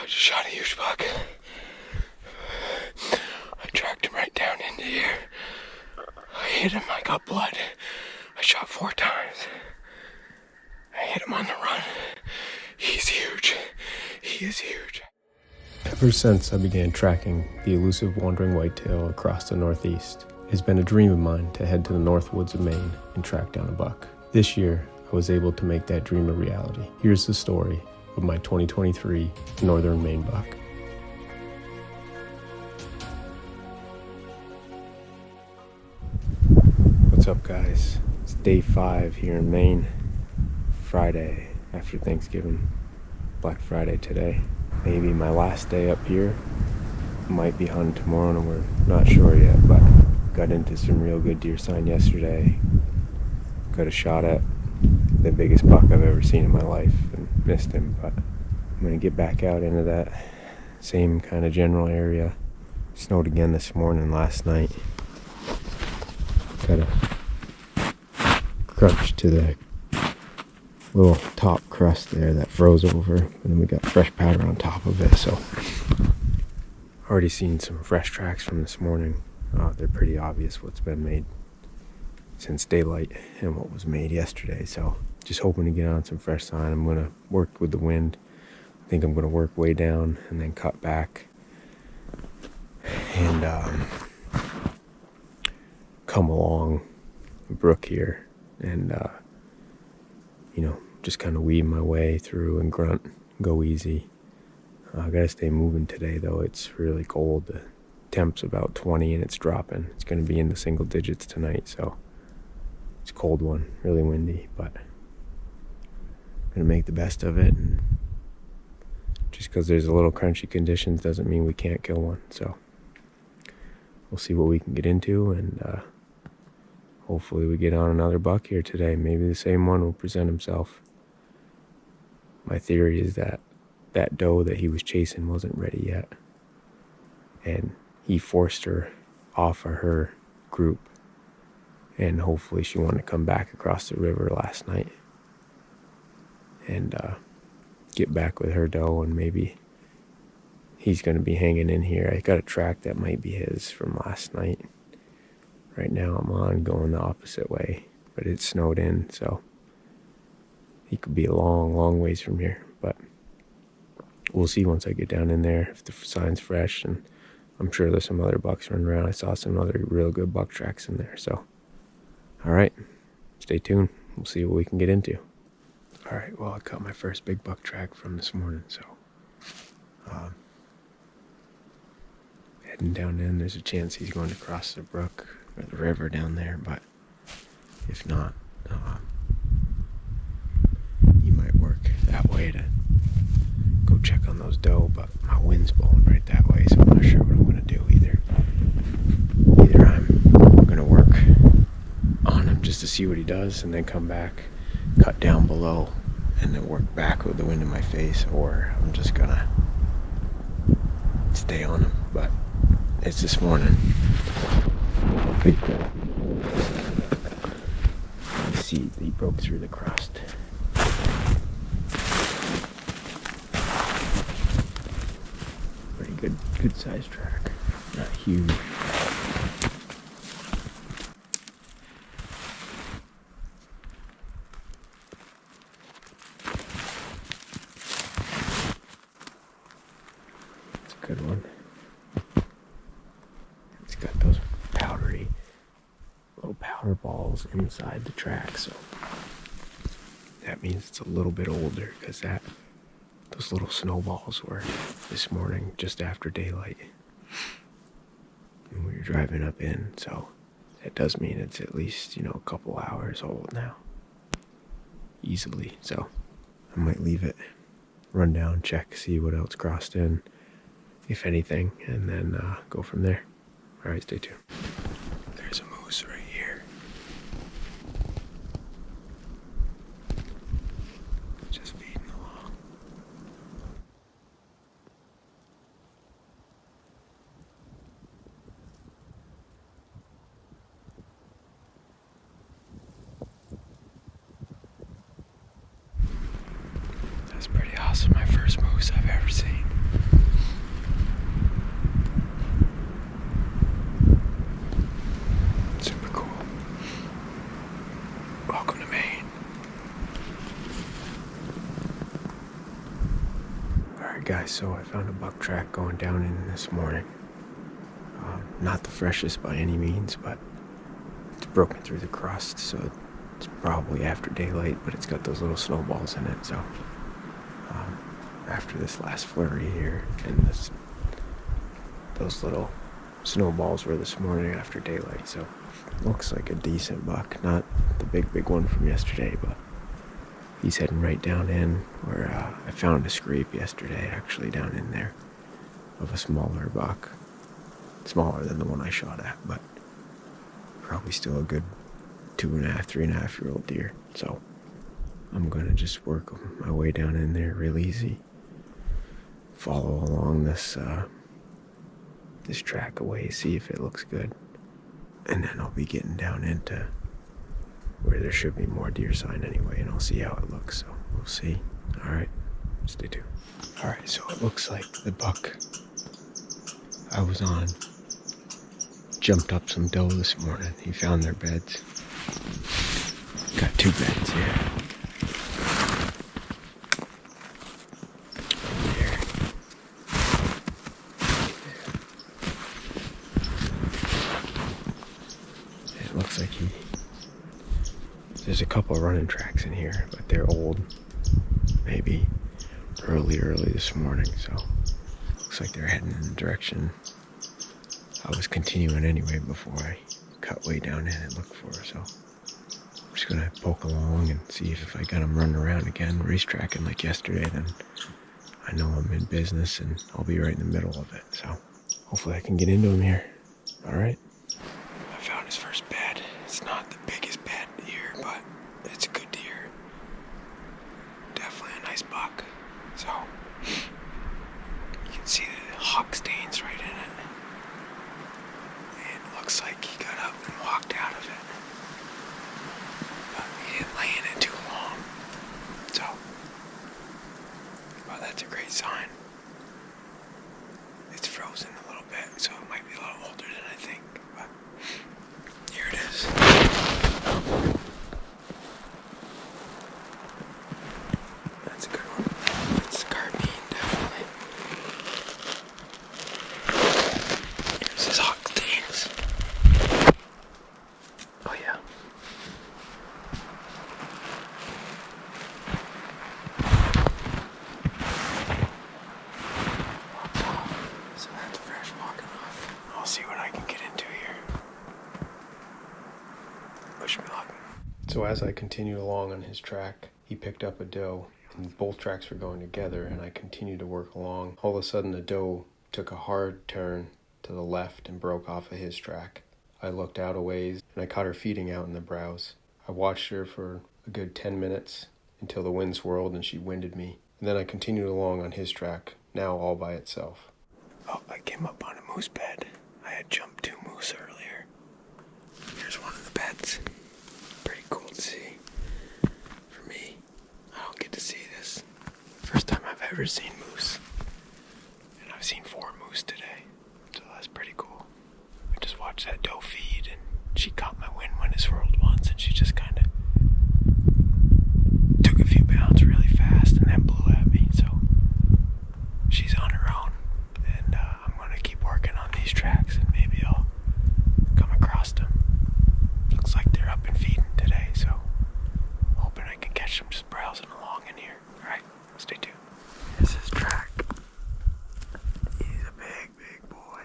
just shot a huge buck. I tracked him right down into here. I hit him, I got blood. I shot 4 times. I hit him on the run. He's huge. He is huge. Ever since I began tracking the elusive wandering whitetail across the Northeast, it has been a dream of mine to head to the North Woods of Maine and track down a buck. This year, I was able to make that dream a reality. Here's the story of my 2023 Northern Maine buck. What's up, guys? It's day 5 here in Maine. Friday after Thanksgiving. Black Friday today. Maybe my last day up here. Might be hunting tomorrow and we're not sure yet, but got into some real good deer sign yesterday. Got a shot at the biggest buck I've ever seen in my life and missed him, but I'm gonna get back out into that same kind of general area. Snowed again this morning, last night. Got a crunch to the little top crust there that froze over, and then we got fresh powder on top of it. So already seen some fresh tracks from this morning. They're pretty obvious what's been made since daylight and what was made yesterday. So just hoping to get on some fresh sign. I'm gonna work with the wind. I think I'm gonna work way down and then cut back and come along the brook here and just kind of weave my way through and grunt, go easy. I gotta stay moving today though. It's really cold. The temp's about 20 and it's dropping. It's gonna be in the single digits tonight, so it's a cold one, really windy, but I'm gonna make the best of it. And just because there's a little crunchy conditions doesn't mean we can't kill one. So we'll see what we can get into, and hopefully we get on another buck here today. Maybe the same one will present himself. My theory is that that doe that he was chasing wasn't ready yet, and he forced her off of her group, and hopefully she wanted to come back across the river last night and get back with her doe, and maybe he's going to be hanging in here. I got a track that might be his from last night. Right now I'm on going the opposite way, but it's snowed in, so he could be a long ways from here, but we'll see once I get down in there if the sign's fresh, and I'm sure there's some other bucks running around. I saw some other real good buck tracks in there, so all right, stay tuned. We'll see what we can get into. All right, well, I caught my first big buck track from this morning, so heading down in. There's a chance he's going to cross the brook or the river down there, but if not, he might work that way to go check on those doe, but my wind's blowing right that way, so I'm not sure what I'm going to do either. Either I'm going to work on him just to see what he does and then come back, cut down below, and then work back with the wind in my face, or I'm just going to stay on him. But it's this morning. Big crap. You see, he broke through the crust. Pretty good sized track. Not huge. It's a good one. It's got those powdery little powder balls inside the track, so that means it's a little bit older, because those little snowballs were this morning just after daylight and we were driving up in, so that does mean it's at least a couple hours old now, easily. So I might leave it, run down, check, see what else crossed in, if anything, and then go from there. All right, stay tuned. There's a moose right here. Just feeding along. That's pretty awesome. My first moose I've ever seen. Guys, so I found a buck track going down in this morning. Not the freshest by any means, but it's broken through the crust, so it's probably after daylight, but it's got those little snowballs in it, so after this last flurry here, and those little snowballs were this morning after daylight, so looks like a decent buck. Not the big one from yesterday, but he's heading right down in where I found a scrape yesterday, actually down in there, of a smaller buck. Smaller than the one I shot at, but probably still a good 2.5, 3.5-year-old deer. So I'm gonna just work my way down in there real easy. Follow along this track away, see if it looks good. And then I'll be getting down into where there should be more deer sign anyway, and I'll see how it looks, so we'll see. Alright, stay tuned. Alright, so it looks like the buck I was on jumped up some doe this morning. He found their beds. Got 2 beds here. There. It looks like there's a couple of running tracks in here, but they're old. Maybe early this morning, so looks like they're heading in the direction I was continuing anyway before I cut way down in and look for her. So I'm just gonna poke along and see if I got them running around again, racetracking like yesterday, then I know I'm in business and I'll be right in the middle of it. So hopefully I can get into him here. Alright. I found his first bed. It's not the biggest bed here, but it's a good deer. Definitely a nice buck. So you can see the hawk stains right in it. Looks like he got up and walked out of it, but he didn't lay in it too long, so well, that's a great sign. It's frozen a little bit, so it might be a little older than I think, but here it is. That's a good one. It's the carbine, definitely. Here's his hawk stains. Oh yeah. Walked off. So that's fresh walking off. I'll see what I can get into here. Wish me luck. So as I continued along on his track, he picked up a doe, and both tracks were going together, and I continued to work along. All of a sudden the doe took a hard turn to the left and broke off of his track. I looked out a ways, and I caught her feeding out in the browse. I watched her for a good 10 minutes until the wind swirled and she winded me. And then I continued along on his track, now all by itself. Oh, I came up on a moose bed. I had jumped 2 moose earlier. Here's one of the beds. Pretty cool to see. For me, I don't get to see this. First time I've ever seen moose. And I've seen 4 moose today, so that's pretty cool. I just watched that doe feed, and she caught my wind when it swirled once, and she just kind of took a few bounds really fast and then blew at me. So she's on her own, and I'm going to keep working on these tracks, and maybe I'll come across them. Looks like they're up and feeding today, so hoping I can catch them just browsing along in here. Alright, stay tuned. This is track. He's a big boy.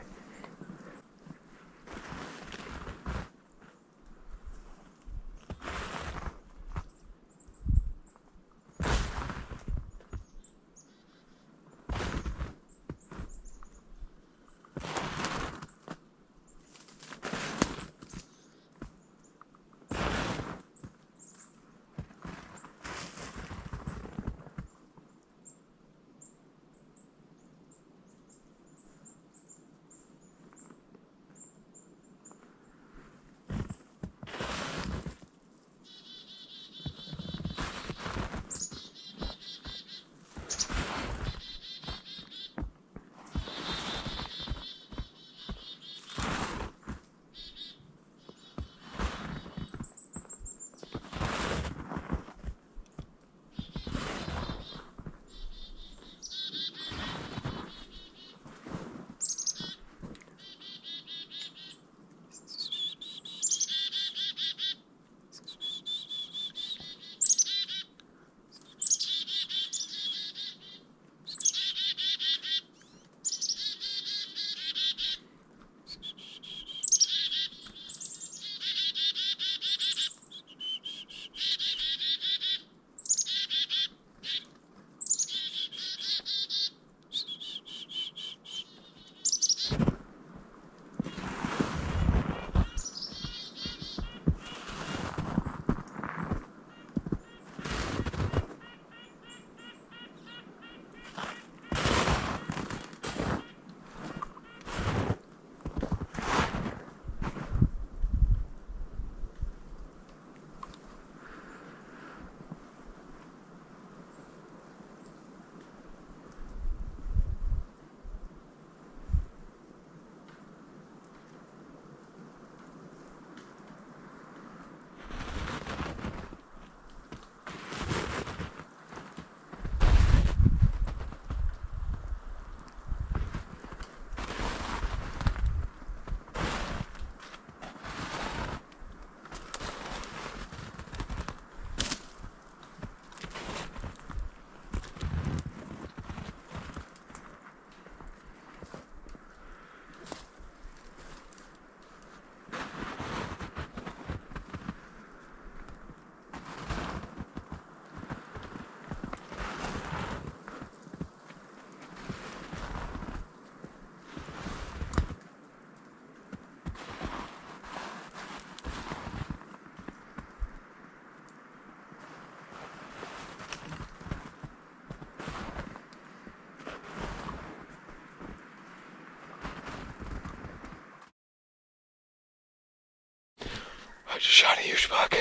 just shot a huge buck.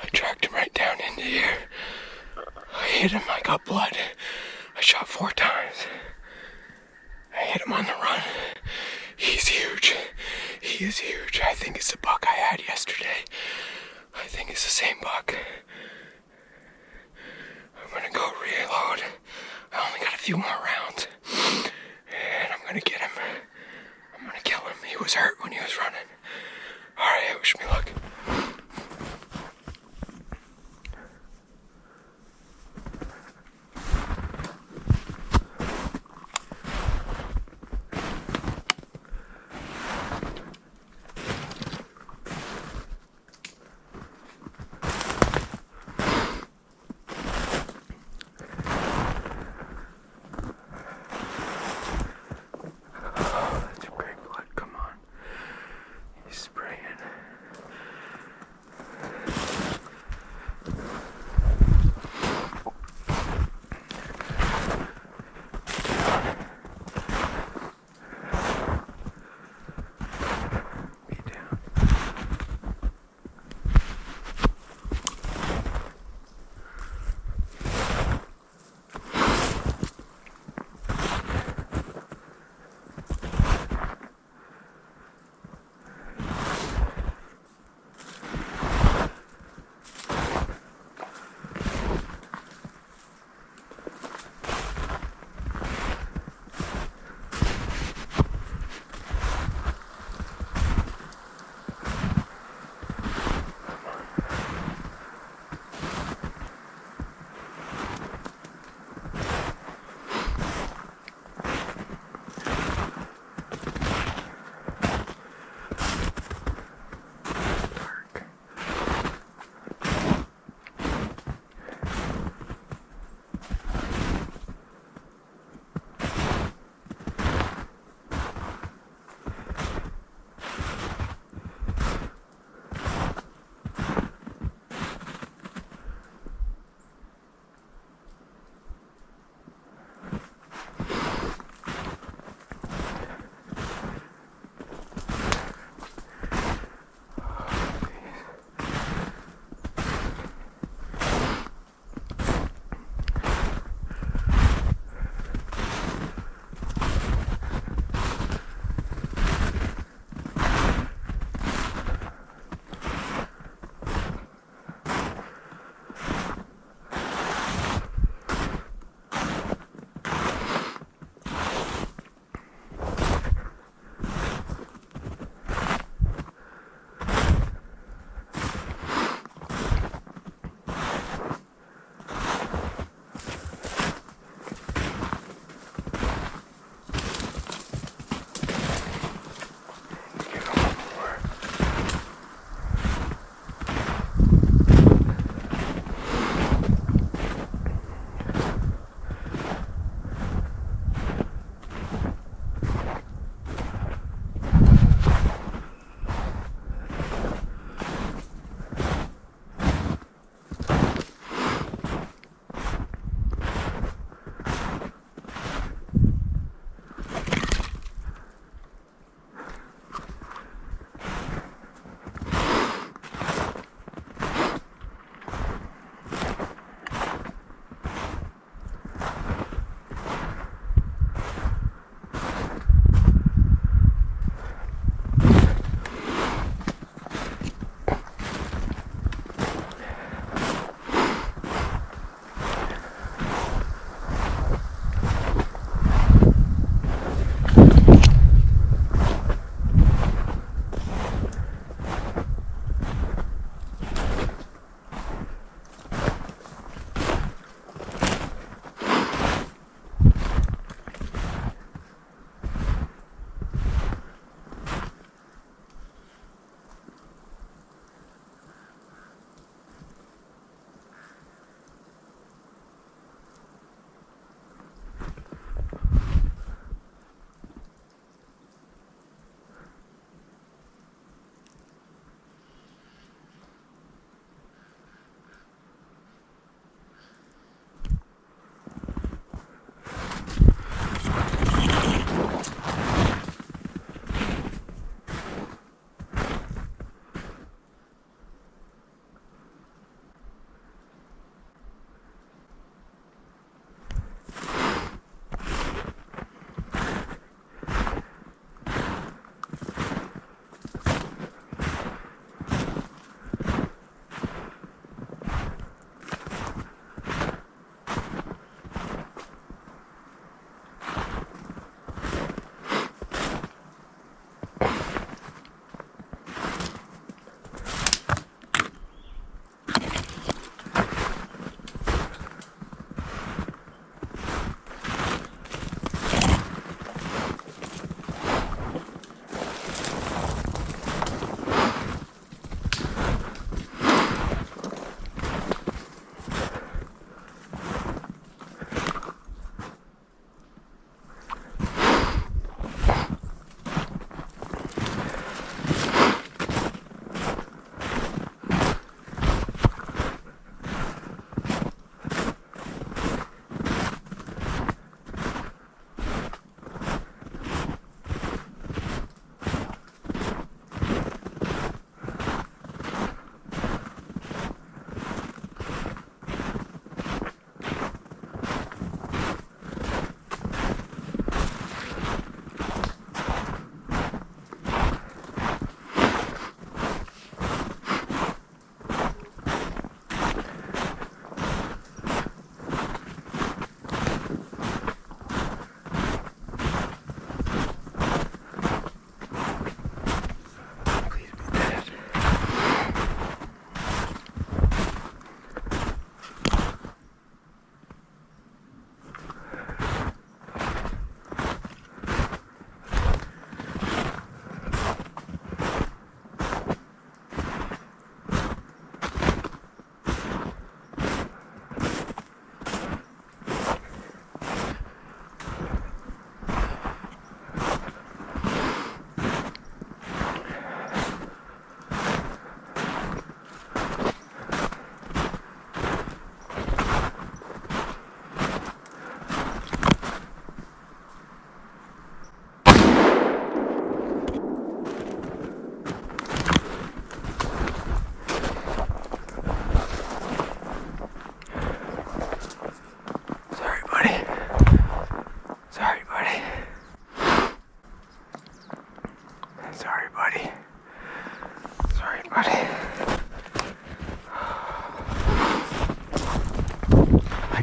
I tracked him right down into here. I hit him, I got blood. I shot 4 times. I hit him on the run. He's huge. He is huge. I think it's the buck I had yesterday. I think it's the same buck. I'm gonna go reload. I only got a few more rounds. And I'm gonna get him. I'm gonna kill him. He was hurt when he was running. Alright, wish me luck.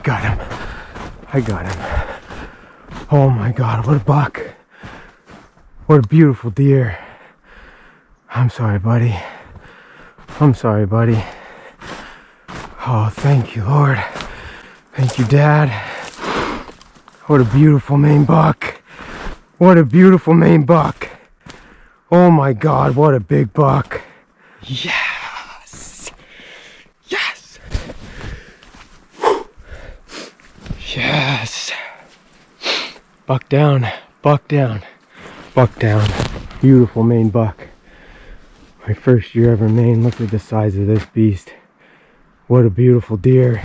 got him. I got him. Oh my God, what a buck. What a beautiful deer. I'm sorry, buddy. I'm sorry, buddy. Oh, thank you, Lord. Thank you, Dad. What a beautiful Maine buck. What a beautiful Maine buck. Oh my God, what a big buck. Yes. Yes. Yes. Buck down, buck down, buck down. Beautiful Maine buck. My first year ever in Maine. Look at the size of this beast. What a beautiful deer.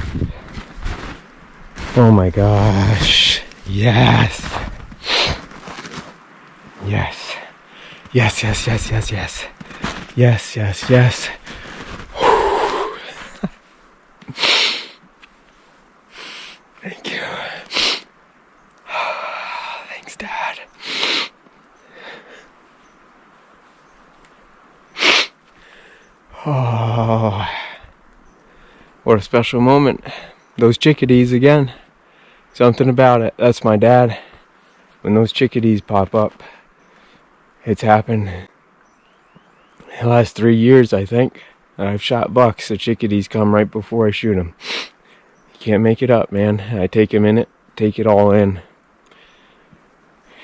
Oh my gosh. Yes. Yes. Yes, yes, yes, yes, yes. Yes, yes, yes. Thank you. Thanks, Dad. Oh, what a special moment. Those chickadees again. Something about it. That's my dad. When those chickadees pop up, it's happened the last 3 years, I think. I've shot bucks. The chickadees come right before I shoot them. You can't make it up, man. I take a minute, take it all in.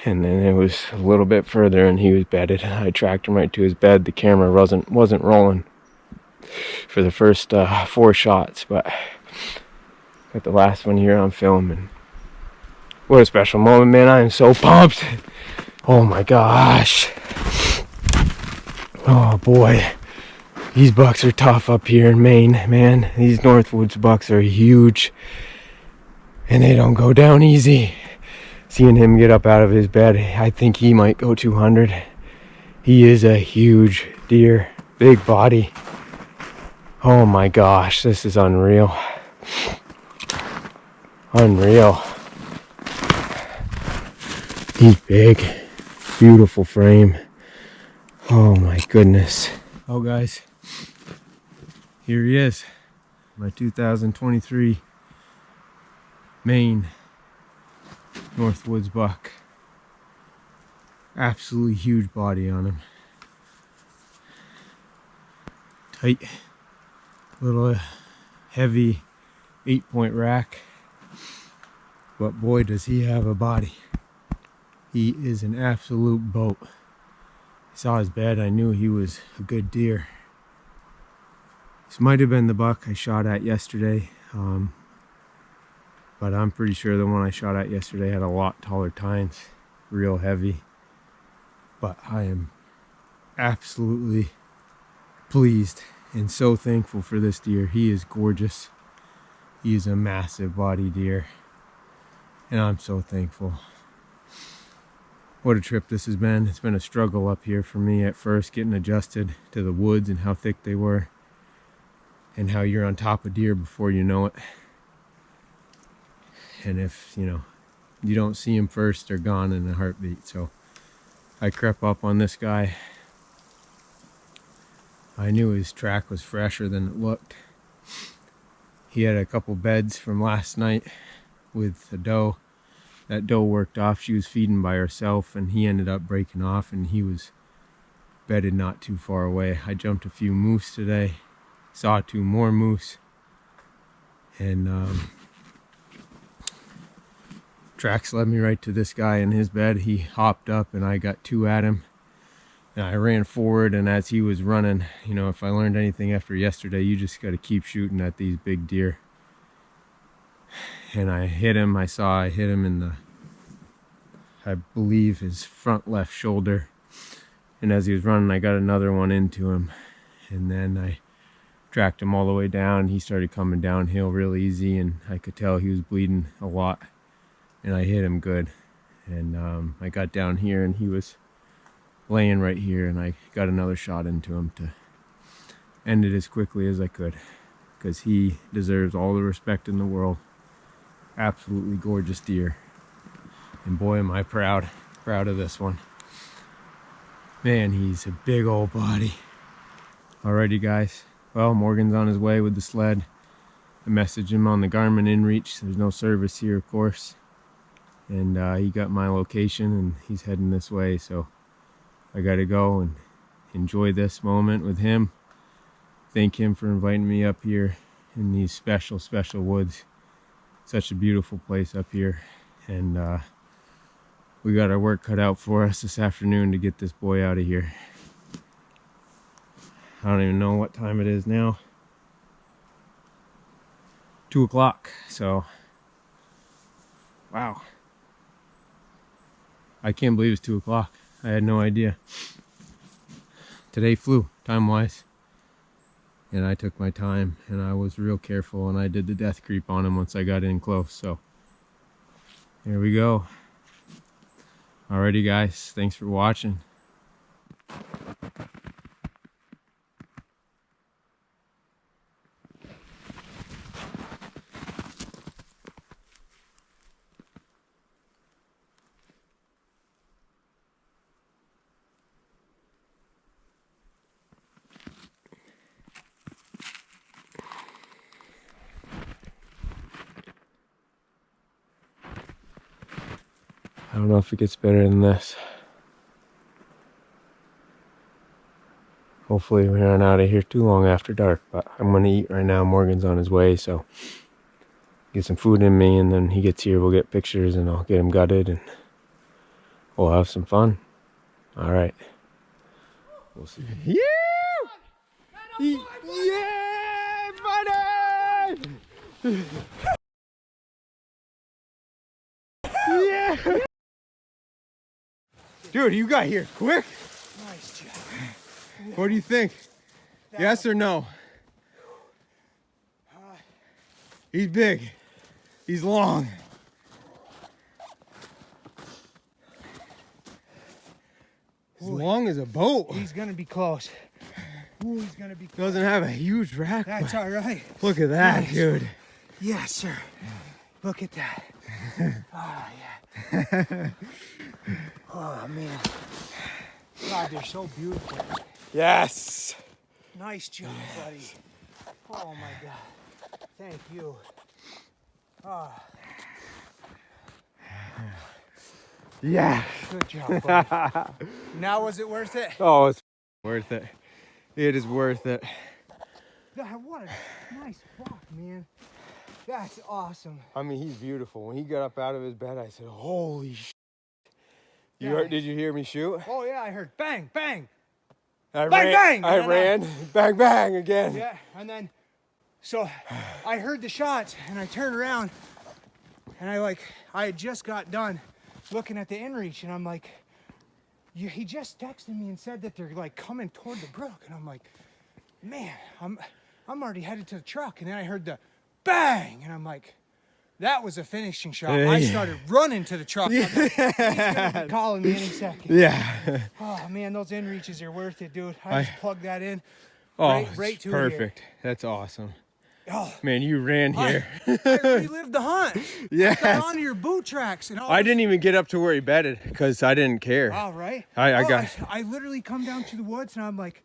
And then it was a little bit further and he was bedded. I tracked him right to his bed. The camera wasn't rolling for the first 4 shots, but got the last one here on film. And what a special moment, man. I am so pumped. Oh my gosh. Oh boy. These bucks are tough up here in Maine, man. These Northwoods bucks are huge. And they don't go down easy. Seeing him get up out of his bed, I think he might go 200. He is a huge deer. Big body. Oh my gosh, this is unreal. Unreal. He's big. Beautiful frame. Oh my goodness. Oh guys, here he is. My 2023 Maine Northwoods buck. Absolutely huge body on him. Tight, little heavy 8-point rack. But boy, does he have a body. He is an absolute boat. I saw his bed, I knew he was a good deer. This might have been the buck I shot at yesterday. But I'm pretty sure the one I shot at yesterday had a lot taller tines, real heavy. But I am absolutely pleased and so thankful for this deer. He is gorgeous. He is a massive body deer. And I'm so thankful. What a trip this has been. It's been a struggle up here for me at first, getting adjusted to the woods and how thick they were. And how you're on top of deer before you know it. And if, you don't see them first, they're gone in a heartbeat. So I crept up on this guy. I knew his track was fresher than it looked. He had a couple beds from last night with a doe. That doe worked off. She was feeding by herself and he ended up breaking off and he was bedded not too far away. I jumped a few moose today. Saw 2 more moose. And tracks led me right to this guy in his bed. He hopped up and I got 2 at him. And I ran forward, and as he was running, if I learned anything after yesterday, you just got to keep shooting at these big deer. And I hit him. I hit him in I believe his front left shoulder. And as he was running, I got another one into him. And then I tracked him all the way down. He started coming downhill real easy, and I could tell he was bleeding a lot. And I hit him good. And I got down here, and he was laying right here, and I got another shot into him to end it as quickly as I could, because he deserves all the respect in the world. Absolutely gorgeous deer. And boy, am I proud of this one. Man, he's a big old body. Alrighty guys, well, Morgan's on his way with the sled. I messaged him on the Garmin inReach. There's no service here, of course. And he got my location and he's heading this way. So I got to go and enjoy this moment with him. Thank him for inviting me up here in these special, special woods. Such a beautiful place up here. And we got our work cut out for us this afternoon to get this boy out of here. I don't even know what time it is now. 2 o'clock. So, wow. I can't believe it's 2 o'clock. I had no idea. Today flew, time-wise. And I took my time, and I was real careful, and I did the death creep on him once I got in close. So, here we go. Alrighty, guys. Thanks for watching. I don't know if it gets better than this. Hopefully we aren't out of here too long after dark, but I'm gonna eat right now. Morgan's on his way, so get some food in me, and then he gets here, we'll get pictures and I'll get him gutted and we'll have some fun. All right. We'll see. Yeah! Yeah, buddy! Yeah! Dude, you got here quick. Nice job. What do you think? Yes or no? He's big. He's long. As long as a boat. He's gonna be close. Ooh, he's gonna be close. Doesn't have a huge rack. That's all right. Look at that, Nice. dude. Yes, sir. Look at that. Oh, yeah. Oh, man. God, they're so beautiful. Yes. Nice job, buddy. Oh, my God. Thank you. Oh, Yeah. good job, buddy. Now, was it worth it? Oh, it's worth it. It is worth it. God, what a nice buck, man. That's awesome. I mean, he's beautiful. When he got up out of his bed, I said, holy shit. Yeah. Did you hear me shoot? Oh, yeah, I heard bang, bang. I Bang, ran, bang! I ran. Bang, bang again. Yeah, and then, so I heard the shots and I turned around and I had just got done looking at the inReach and I'm like, he just texted me and said that they're like coming toward the brook. And I'm like, man, I'm already headed to the truck. And then I heard the bang and I'm like, that was a finishing shot. I started running to the truck. I'm like, he's gonna be calling me any second. Yeah. Oh man, those inReaches are worth it, dude. I just plugged that in. Oh, right to perfect. That's awesome. Oh, Man, you ran here. I relived the hunt. Yes. Got onto your boot tracks and all. I didn't even get up to where he bedded because I didn't care. All right. I literally come down to the woods and I'm like,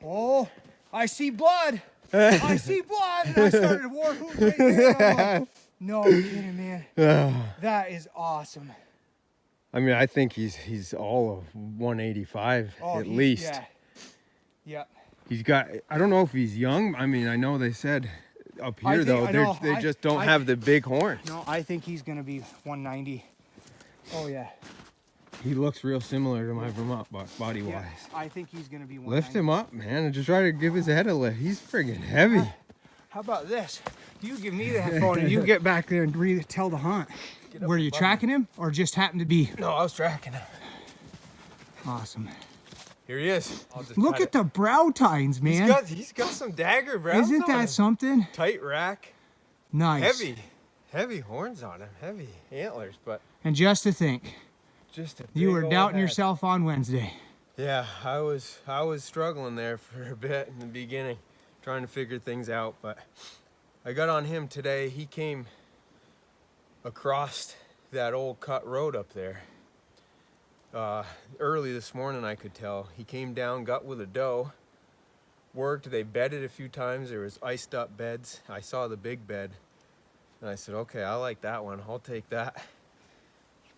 oh, I see blood. I see blood. And I started to war hoop right there. I'm like, no you're kidding, man. That is awesome. I mean, I think he's all of 185 at least. Yeah. Yep. He's got, I don't know if he's young. I mean, I know they said up here they just don't have the big horns. No, I think he's gonna be 190. Oh yeah. He looks real similar to my Vermont buck body wise. Yeah, I think he's gonna be 190. Lift him up, man, and just try to give his head a lift. He's friggin' heavy. How about this? You give me that phone and you get back there and tell the hunt. Were you tracking him or just happened to be? No, I was tracking him. Awesome. Here he is. Look at the brow tines, man. He's got some dagger brows. Isn't that something? Tight rack. Nice. Heavy horns on him. Heavy antlers, but And just to think, just a you big were old doubting head. yourself on Wednesday. Yeah, I was struggling there for a bit in the beginning, trying to figure things out, but I got on him today. He came across that old cut road up there. Early this morning, I could tell. He came down, got with a doe, worked. They bedded a few times. There was iced up beds. I saw the big bed and I said, okay, I like that one. I'll take that.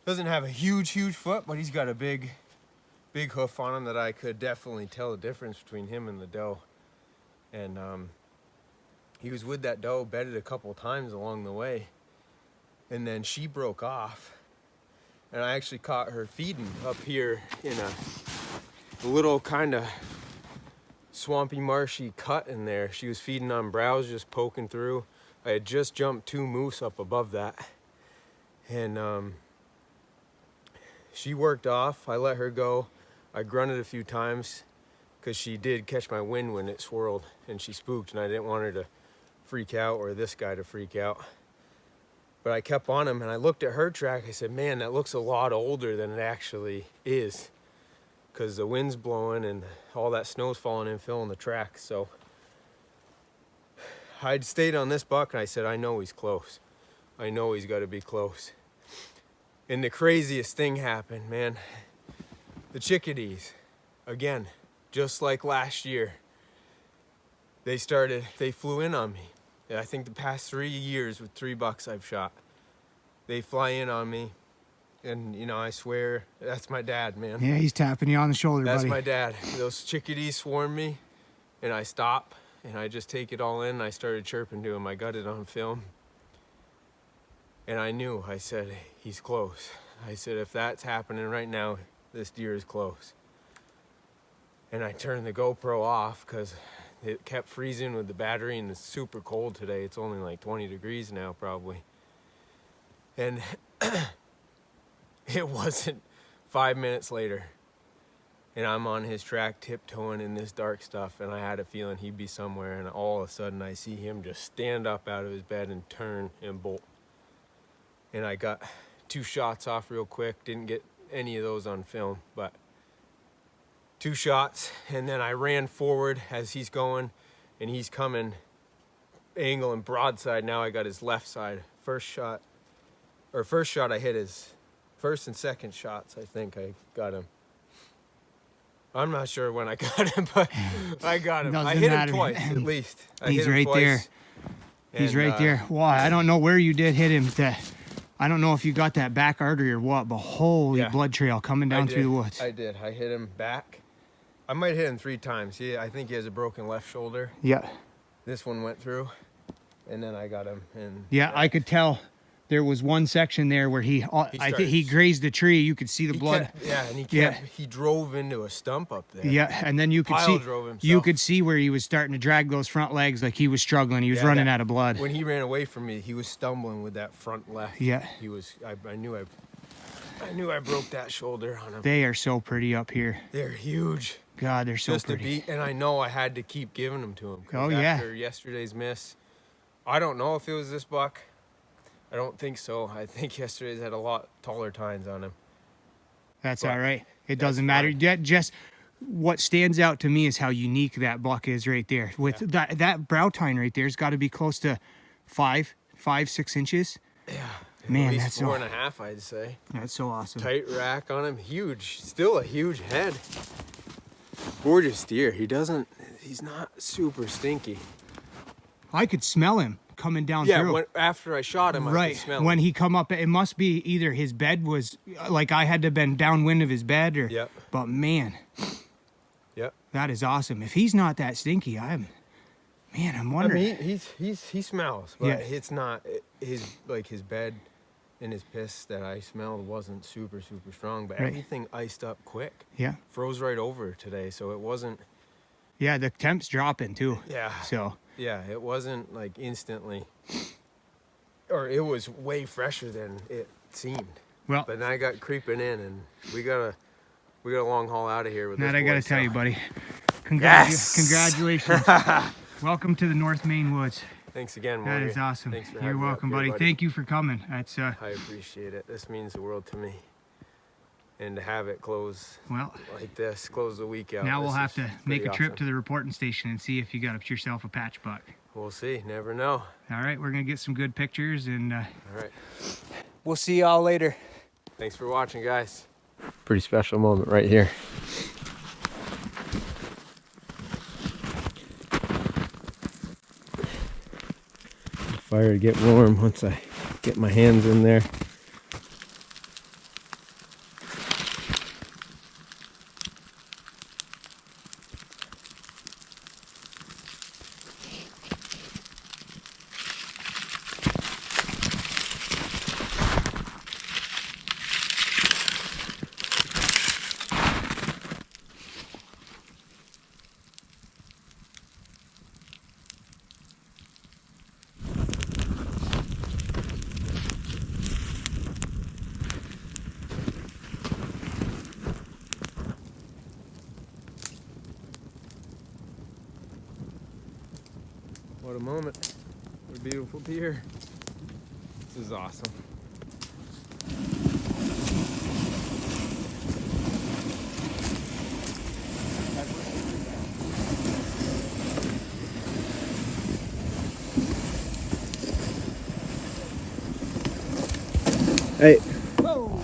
Doesn't have a huge foot, but he's got a big hoof on him that I could definitely tell the difference between him and the doe. And he was with that doe, bedded a couple times along the way, and then she broke off, and I actually caught her feeding up here in a little kind of swampy, marshy cut in there. She was feeding on browse, just poking through. I had just jumped 2 moose up above that, and she worked off. I let her go. I grunted a few times because she did catch my wind when it swirled, and she spooked, and I didn't want her to freak out or this guy to freak out. But I kept on him, and I looked at her track. I said, man, that looks a lot older than it actually is, because the wind's blowing and all that snow's falling and filling the track. So I'd stayed on this buck, and I said, I know he's close. I know he's got to be close. And the craziest thing happened, man. The chickadees, again, just like last year, they flew in on me. I think the past 3 years with 3 bucks I've shot, they fly in on me. And, you know, I swear, that's my dad, man. Yeah, he's tapping you on the shoulder, That's buddy. my dad. Those chickadees swarm me, and I stop, and I just take it all in, and I started chirping to him. I got it on film. And I knew, I said, he's close. I said, if that's happening right now, this deer is close. And I turned the GoPro off because it kept freezing with the battery, and it's super cold today. It's only like 20 degrees now, probably. And it wasn't 5 minutes later, and I'm on his track tiptoeing in this dark stuff, and I had a feeling he'd be somewhere, and all of a sudden I see him just stand up out of his bed and turn and bolt. And I got 2 shots off real quick. Didn't get any of those on film, but 2 shots, and then I ran forward as he's going, and he's coming angling broadside. Now I got his left side. First shot I hit his first and second shots. I think I got him. I'm not sure when I got him, but I got him. I hit him twice at least. He's right there. He's right there. Why? I don't know where you did hit him. I don't know if you got that back artery or what, but holy blood trail coming down through the woods. I did. I hit him back. I might hit him 3 times. Yeah, I think he has a broken left shoulder. Yeah. This one went through, and then I got him. And yeah, I could tell there was one section there where I think he grazed the tree. You could see the blood. He drove into a stump up there. Yeah, and then you could see where he was starting to drag those front legs like he was struggling. He was running out of blood. When he ran away from me, he was stumbling with that front left. Yeah. He was. I knew I broke that shoulder on him. They are so pretty up here. They're huge. God, they're so just pretty. And I know I had to keep giving them to him. Oh yeah. After yesterday's miss, I don't know if it was this buck. I don't think so. I think yesterday's had a lot taller tines on him. That's all right. It doesn't matter. Just what stands out to me is how unique that buck is right there. With that brow tine right there's got to be close to 5, 6 inches. Yeah. Man, at least that's 4.5, I'd say. That's so awesome. Tight rack on him. Huge. Still a huge head. Gorgeous deer. He's not super stinky. I could smell him coming down through. Yeah, after I shot him, I could smell him. When he come up, it must be either his bed was, like I had to been downwind of his bed, or. Yep. But man. Yep. That is awesome. If he's not that stinky, I'm wondering. I mean, he smells, but it's not his bed and his piss that I smelled wasn't super strong, but everything iced up quick. Yeah. Froze right over today, so it wasn't. Yeah, the temp's dropping too. Yeah. So. Yeah, it wasn't like instantly, or it was way fresher than it seemed. Well, but then I got creeping in, and we got a long haul out of here with this. I gotta tell you, buddy. Yes! Congratulations. Welcome to the North Maine woods. Thanks again, Morgan. That is awesome. Thanks for You're welcome, buddy. Thank you for coming. That's I appreciate it. This means the world to me. And to have it close like this, close the week out. Now we'll have to make a trip to the reporting station and see if you got yourself a patch buck. We'll see. Never know. All right, we're gonna get some good pictures, and all right. We'll see y'all later. Thanks for watching, guys. Pretty special moment right here. fire to get warm once I get my hands in there. What a moment. What a beautiful deer. This is awesome. Hey. Whoa!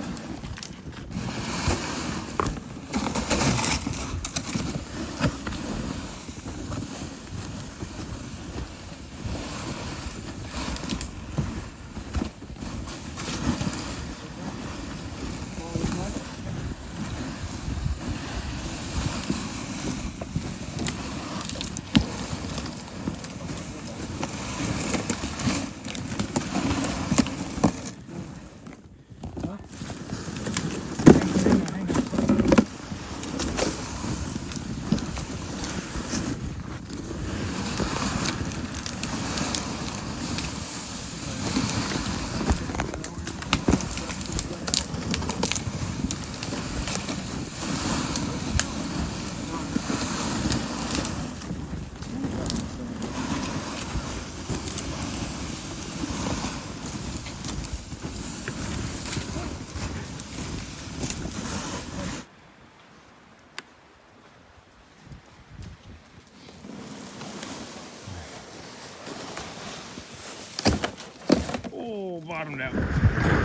Oh, bottomed out.